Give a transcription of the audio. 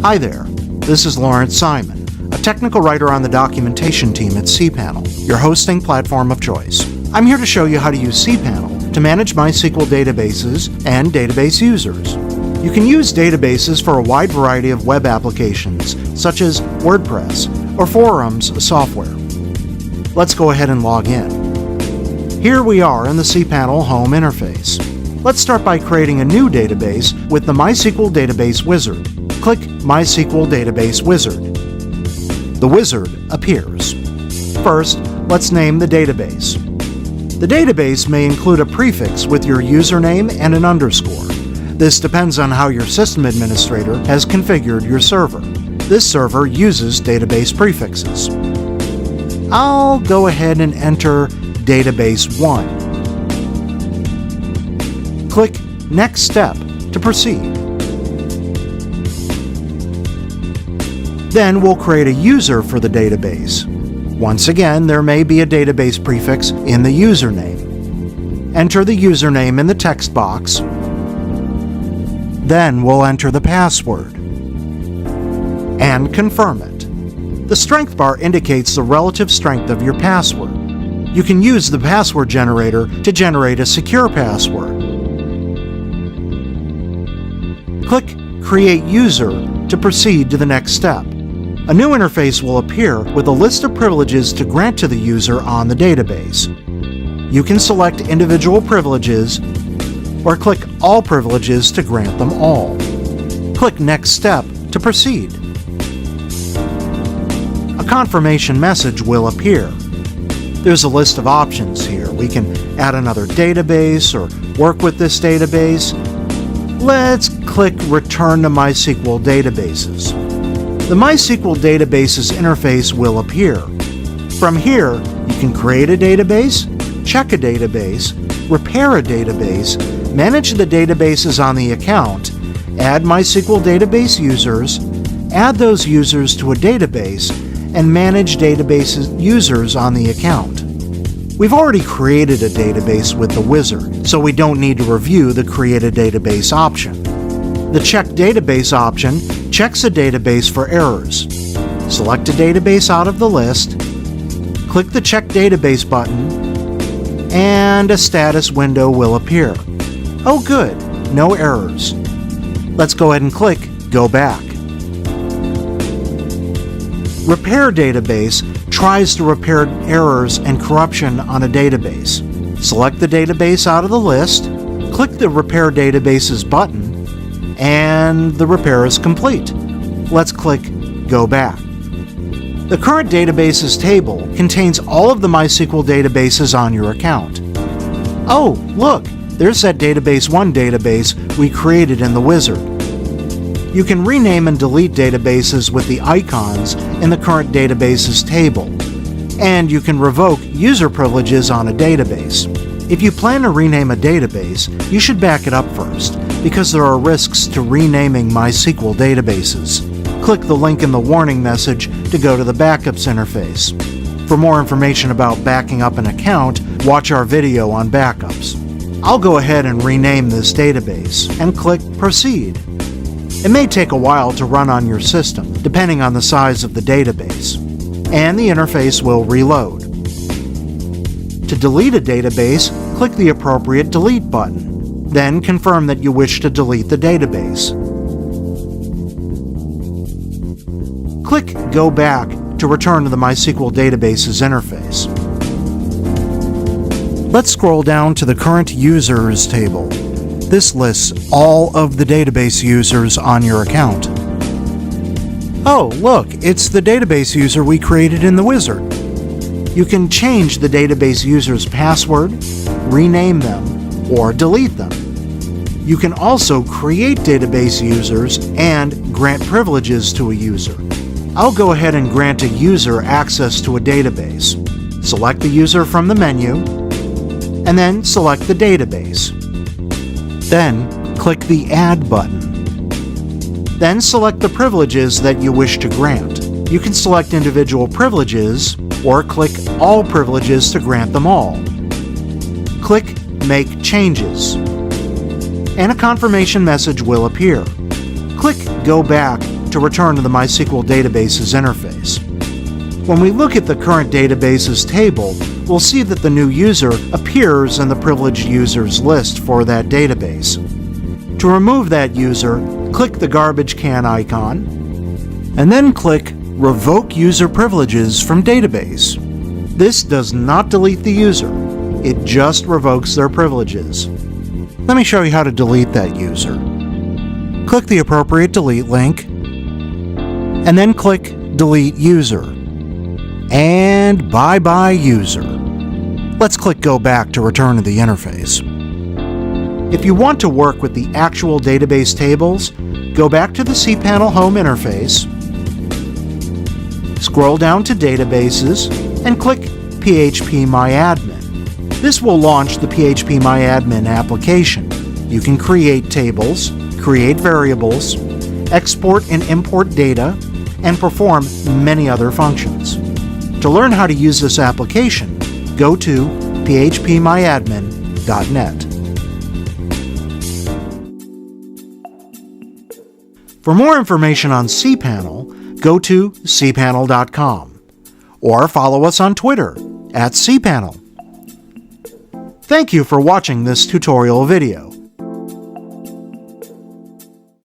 Hi there, this is Lawrence Simon, a technical writer on the documentation team at cPanel, your hosting platform of choice. I'm here to show you how to use cPanel to manage MySQL databases and database users. You can use databases for a wide variety of web applications, such as WordPress or Forums software. Let's go ahead and log in. Here we are in the cPanel home interface. Let's start by creating a new database with the MySQL Database Wizard. Click MySQL Database Wizard. The wizard appears. First, let's name the database. The database may include a prefix with your username and an underscore. This depends on how your system administrator has configured your server. This server uses database prefixes. I'll go ahead and enter database 1. Click Next Step to proceed. Then we'll create a user for the database. Once again, there may be a database prefix in the username. Enter the username in the text box. Then we'll enter the password and confirm it. The strength bar indicates the relative strength of your password. You can use the password generator to generate a secure password. Click Create User to proceed to the next step. A new interface will appear with a list of privileges to grant to the user on the database. You can select individual privileges or click All Privileges to grant them all. Click Next Step to proceed. A confirmation message will appear. There's a list of options here. We can add another database or work with this database. Let's click Return to MySQL Databases. The MySQL Databases interface will appear. From here, you can create a database, check a database, repair a database, manage the databases on the account, add MySQL database users, add those users to a database, and manage database users on the account. We've already created a database with the wizard, so we don't need to review the Create a Database option. The Check Database option checks a database for errors. Select a database out of the list, click the Check Database button, and a status window will appear. Oh good, no errors. Let's go ahead and click Go Back. Repair Database tries to repair errors and corruption on a database. Select the database out of the list, click the Repair Databases button, and the repair is complete. Let's click Go Back. The current databases table contains all of the MySQL databases on your account. Oh, look, there's that Database 1 database we created in the wizard. You can rename and delete databases with the icons in the current databases table, and you can revoke user privileges on a database. If you plan to rename a database, you should back it up first, because there are risks to renaming MySQL databases. Click the link in the warning message to go to the Backups interface. For more information about backing up an account, watch our video on backups. I'll go ahead and rename this database and click Proceed. It may take a while to run on your system, depending on the size of the database, and the interface will reload. To delete a database, click the appropriate Delete button. Then confirm that you wish to delete the database. Click Go Back to return to the MySQL Databases interface. Let's scroll down to the Current Users table. This lists all of the database users on your account. Oh, look, it's the database user we created in the wizard. You can change the database user's password, rename them, or delete them. You can also create database users and grant privileges to a user. I'll go ahead and grant a user access to a database. Select the user from the menu, and then select the database. Then click the Add button. Then select the privileges that you wish to grant. You can select individual privileges, or click All Privileges to grant them all. Click Make Changes, and a confirmation message will appear. Click Go Back to return to the MySQL databases interface. When we look at the current databases table, we'll see that the new user appears in the privileged users list for that database. To remove that user, click the garbage can icon, and then click Revoke User Privileges from Database. This does not delete the user, it just revokes their privileges. Let me show you how to delete that user. Click the appropriate delete link, and then click Delete User. And bye-bye user. Let's click Go Back to return to the interface. If you want to work with the actual database tables, go back to the cPanel home interface, scroll down to Databases, and click phpMyAdmin. This will launch the phpMyAdmin application. You can create tables, create variables, export and import data, and perform many other functions. To learn how to use this application, go to phpMyAdmin.net. For more information on cPanel, go to cPanel.com or follow us on Twitter @cPanel. Thank you for watching this tutorial video.